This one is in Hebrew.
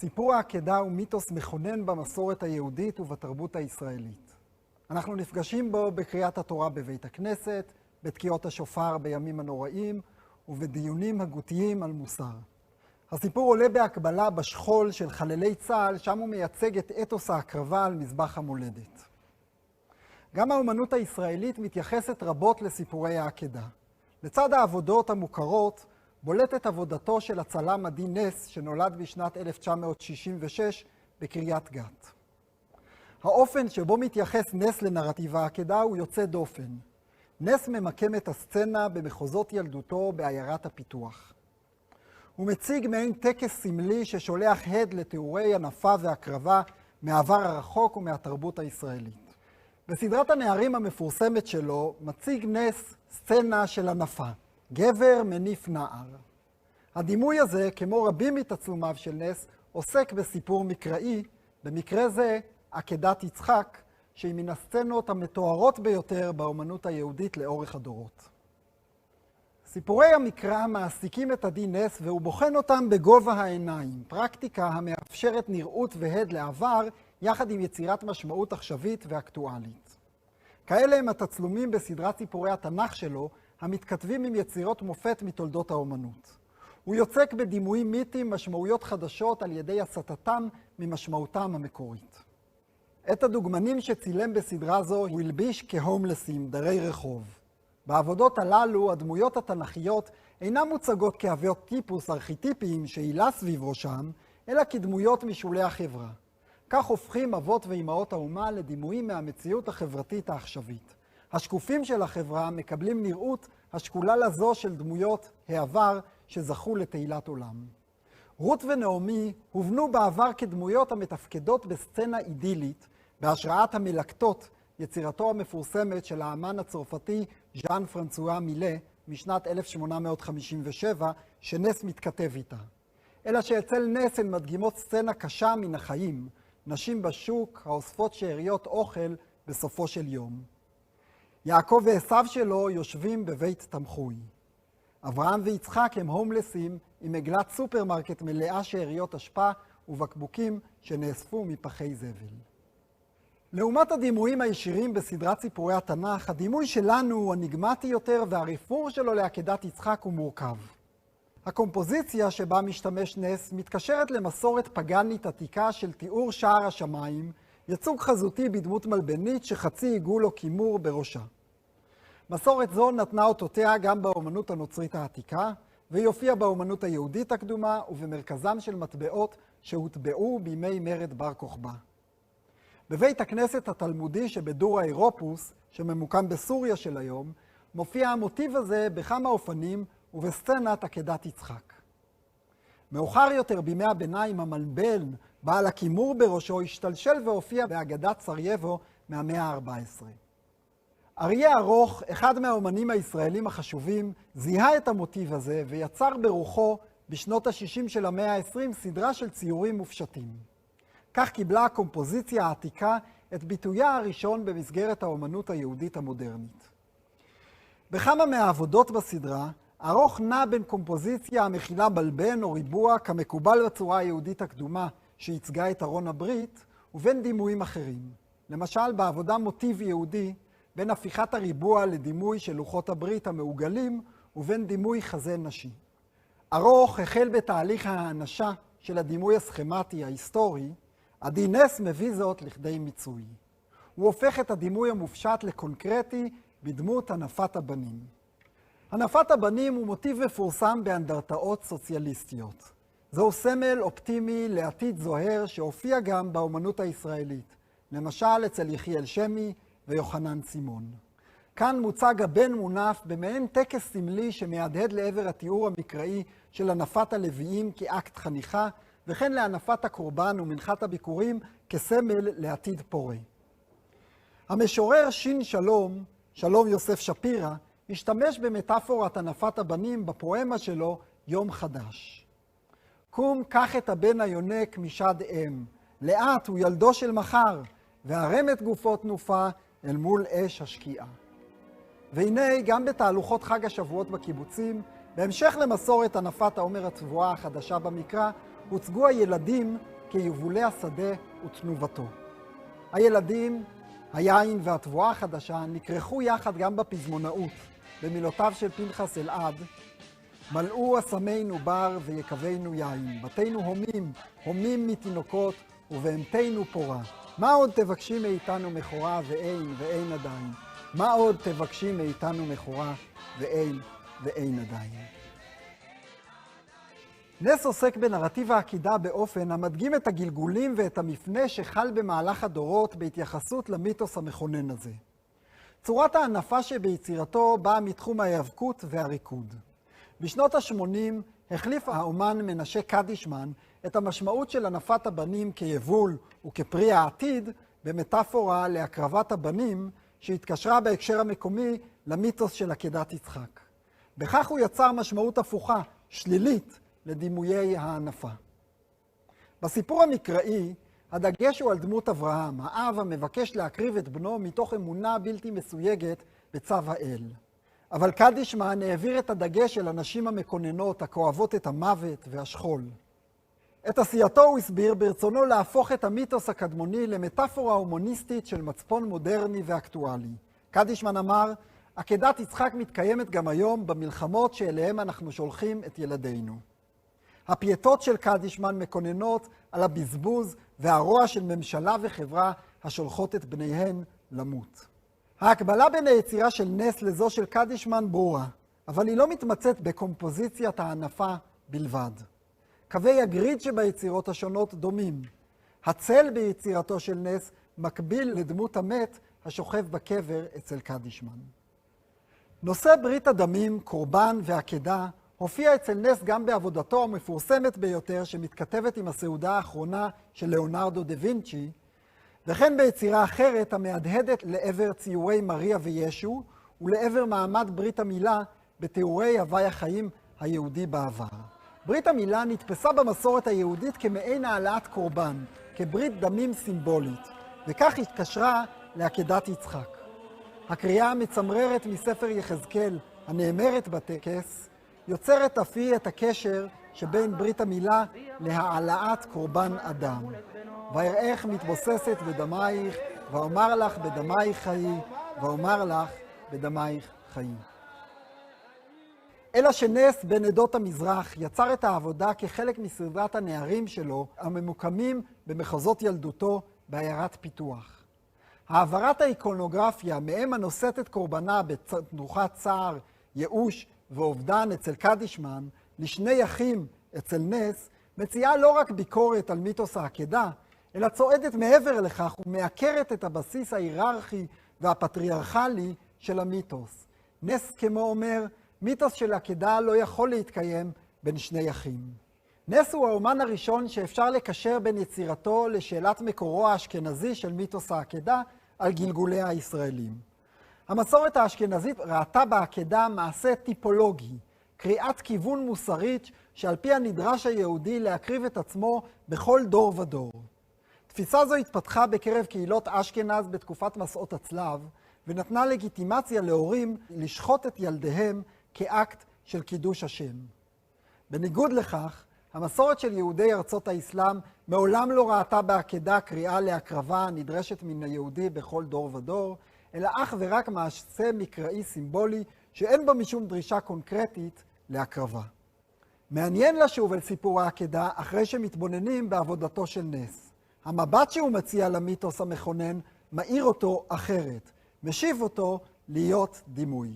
סיפור העקדה הוא מיתוס מכונן במסורת היהודית ובתרבות הישראלית. אנחנו נפגשים בו בקריאת התורה בבית הכנסת, בתקיעות השופר בימים הנוראים ובדיונים הגותיים על מוסר. הסיפור עולה בהקבלה בשכול של חללי צה"ל, שם הוא מייצג את אתוס ההקרבה על מזבח המולדת. גם האומנות הישראלית מתייחסת רבות לסיפורי העקדה. לצד העבודות המוכרות, בולטת עבודתו של הצלם עדי נס, שנולד בשנת 1966 בקריית גת. האופן שבו מתייחס נס לנרטיב העקדה הוא יוצא דופן. נס ממקם את הסצנה במחוזות ילדותו בעיירת הפיתוח. הוא מציג מעין טקס סמלי ששולח הד לתיאורי הנפה והקרבה מהעבר הרחוק ומהתרבות הישראלית. בסדרת הנערים המפורסמת שלו מציג נס סצנה של הנפה, גבר מניף נער. הדימוי הזה, כמו רבים מתצלומיו של נס, עוסק בסיפור מקראי, במקרה זה עקדת יצחק, שהיא מן הסצנות המתוארות ביותר באומנות היהודית לאורך הדורות. סיפורי המקרא מעסיקים את עדי נס והוא בוחן אותם בגובה העיניים, פרקטיקה המאפשרת נראות והד לעבר, יחד עם יצירת משמעות עכשווית ואקטואלית. כאלה הם התצלומים בסדרת סיפורי התנ"ך שלו, המתכתבים עם יצירות מופת מתולדות האומנות. הוא יוצק בדימויים מיתיים משמעויות חדשות על ידי הסטתם ממשמעותם המקורית. את הדוגמנים שצילם בסדרה זו הוא הלביש כהומלסים, דרי רחוב. בעבודות הללו הדמויות התנ"כיות אינן מוצגות כהוויות טיפוס ארכיטיפיים שהילה סביב ראשם, אלא כדמויות משולי החברה. כך הופכים אבות ואימהות האומה לדימויים מהמציאות החברתית העכשווית. השקופים של החברה מקבלים נראות השקולה לזו של דמויות העבר שזכו לתהילת עולם. רות ונעמי הובנו בעבר כדמויות המתפקדות בסצנה אידילית, בהשראת המלקטות, יצירתו המפורסמת של האמן הצרפתי ז'אן פרנסואה מילה משנת 1857, שנס מתכתב איתה. אלא שאצל נס הן מדגימות סצנה קשה מן החיים, נשים בשוק האוספות שאריות אוכל בסופו של יום. יעקב ועשיו שלו יושבים בבית תמחוי. אברהם ויצחק הם הומלסים עם עגלת סופרמרקט מלאה שאריות אשפה ובקבוקים שנאספו מפחי זבל. לעומת הדימויים הישירים בסדרת סיפורי התנ"ך, הדימוי שלנו הוא אניגמטי יותר והריפור שלו לעקדת יצחק הוא מורכב. הקומפוזיציה שבה משתמש נס מתקשרת למסורת פגנית עתיקה של תיאור שער השמיים, ייצוג חזותי בדמות מלבנית שחצי עיגול או כימור בראשה. מסורת זו נתנה אותותיה גם באומנות הנוצרית העתיקה, והיא הופיעה באומנות היהודית הקדומה ובמרכזם של מטבעות שהוטבעו בימי מרד בר כוכבא. בבית הכנסת התלמודי שבדור האירופוס, שממוקם בסוריה של היום, מופיע המוטיב הזה בכמה אופנים ובסצנת עקדת יצחק. מאוחר יותר בימי הביניים המלבן, בעל הכימור בראשו, השתלשל והופיע באגדת סרייבו מהמאה ה-14. אריה ארוך, אחד מהאומנים הישראלים החשובים, זיהה את המוטיב הזה ויצר ברוחו בשנות ה-60 של המאה ה-20 סדרה של ציורים מופשטים. כך קיבלה הקומפוזיציה העתיקה את ביטויה הראשון במסגרת האומנות היהודית המודרנית. בכמה מהעבודות בסדרה, ארוך נע בין קומפוזיציה המכילה בלבן או ריבוע כמקובל בצורה היהודית הקדומה שייצגה את ארון הברית, ובין דימויים אחרים. למשל בעבודה מוטיב יהודי, בין הפיכת הריבוע לדימוי של לוחות הברית המעוגלים, ובין דימוי חזה נשי. ארוך החל בתהליך האנשה של הדימוי הסכמטי ההיסטורי, עדי נס מביא זאת לכדי מיצוי. הוא הופך את הדימוי המופשט לקונקרטי בדמות הנפת הבנים. הנפת הבנים הוא מוטיב מפורסם באנדרטאות סוציאליסטיות. זהו סמל אופטימי לעתיד זוהר שהופיע גם באומנות הישראלית, למשל אצל יחיאל שמי ויוחנן סימון. כאן מוצג הבן מונף במעין טקס סמלי שמהדהד לעבר התיאור המקראי של הנפת הלוויים כאקט חניכה, וכן להנפת הקורבן ומנחת הביקורים כסמל לעתיד פורה. המשורר שין שלום, שלום יוסף שפירא, השתמש במטאפורת הנפת הבנים בפואמה שלו יום חדש. קום קח את הבן היונק משד אם, לאט הוא ילדו של מחר, והרם את גופו תנופה אל מול אש השקיעה. והנה גם בתהלוכות חג השבועות בקיבוצים, בהמשך למסורת הנפת העומר הצבועה החדשה במקרא, הוצגו הילדים כיבולי השדה ותנובתו. הילדים, היין והתבואה החדשה נקרחו יחד גם בפזמונאות, במילותיו של פנחס אלעד, מלאו אסמינו בר ויקבנו יין, בתינו הומים, הומים מתינוקות ובהמתנו פורה. מה עוד תבקשי מאיתנו מכורה ואין עדיין? מה עוד תבקשי מאיתנו מכורה ואין עדיין? נס עוסק בנרטיב העקידה באופן המדגים את הגלגולים ואת המפנה שחל במהלך הדורות בהתייחסות למיתוס המכונן הזה. צורת הענפה שביצירתו באה מתחום ההיאבקות והריקוד. בשנות ה-80 החליף האומן מנשה קדישמן את המשמעות של הנפת הבנים כיבול וכפרי העתיד במטאפורה להקרבת הבנים שהתקשרה בהקשר המקומי למיתוס של עקדת יצחק. בכך הוא יצר משמעות הפוכה, שלילית, לדימויי הענפה. בסיפור המקראי, הדגש הוא על דמות אברהם, האב המבקש להקריב את בנו מתוך אמונה בלתי מסויגת בצו האל. אבל קדישמן העביר את הדגש אל הנשים המקוננות, הכואבות את המוות והשכול. את עשייתו הוא הסביר ברצונו להפוך את המיתוס הקדמוני למטאפורה הומניסטית של מצפון מודרני ואקטואלי. קדישמן אמר, עקדת יצחק מתקיימת גם היום במלחמות שאליהם אנחנו שולחים את ילדינו. הפייטות של קדישמן מקוננות על הבזבוז והרוע של ממשלה וחברה השולחות את בניהן למות. ההקבלה בין היצירה של נס לזו של קדישמן ברורה, אבל היא לא מתמצאת בקומפוזיציית הענפה בלבד. קווי הגריד שביצירות השונות דומים. הצל ביצירתו של נס מקביל לדמות המת השוכב בקבר אצל קדישמן. נושא ברית הדמים, קורבן ועקדה הופיע אצל נס גם בעבודתו המפורסמת ביותר שמתכתבת עם הסעודה האחרונה של ליאונרדו דה וינצ'י, וכן ביצירה אחרת המהדהדת לעבר ציורי מריה וישו ולעבר מעמד ברית המילה בתיאורי הווי החיים היהודי בעבר. ברית המילה נתפסה במסורת היהודית כמעין העלאת קורבן, כברית דמים סימבולית, וכך התקשרה לעקדת יצחק. הקריאה המצמררת מספר יחזקאל, הנאמרת בטקס, יוצרת אף היא את הקשר שבין ברית המילה להעלאת קורבן אדם. ואראך מתבוססת בדמייך, ואומר לך בדמייך חיי, ואומר לך בדמייך חיי. אלא שנס בן עדות המזרח יצר את העבודה כחלק מסדרת הנערים שלו, הממוקמים במחוזות ילדותו בעיירת פיתוח. העברת האיקונוגרפיה מהם הנושאת את קורבנה בתנוחת צער, ייאוש ואובדן אצל קדישמן, לשני אחים אצל נס, מציעה לא רק ביקורת על מיתוס העקדה, אלא צועדת מעבר לכך ומעקרת את הבסיס ההיררכי והפטריארכלי של המיתוס. נס כמו אומר, מיתוס של עקדה לא יכול להתקיים בין שני אחים. נס הוא האומן הראשון שאפשר לקשר בין יצירתו לשאלת מקורו האשכנזי של מיתוס העקדה על גלגולי הישראלים. המסורת האשכנזית ראתה בעקדה מעשה טיפולוגי, קריאת כיוון מוסרית שעל פי הנדרש היהודי להקריב את עצמו בכל דור ודור. תפיסה זו התפתחה בקרב קהילות אשכנז בתקופת מסעות הצלב, ונתנה לגיטימציה להורים לשחוט את ילדיהם כאקט של קידוש השם. בניגוד לכך, המסורת של יהודי ארצות האסלאם מעולם לא ראתה בעקדה קריאה להקרבה הנדרשת מן היהודי בכל דור ודור, אלא אך ורק מעשה מקראי סימבולי שאין בו משום דרישה קונקרטית להקרבה. מעניין לשוב אל סיפור העקדה אחרי שמתבוננים בעבודתו של נס. המבט שהוא מציע למיתוס המכונן מאיר אותו אחרת, משיב אותו להיות דימוי.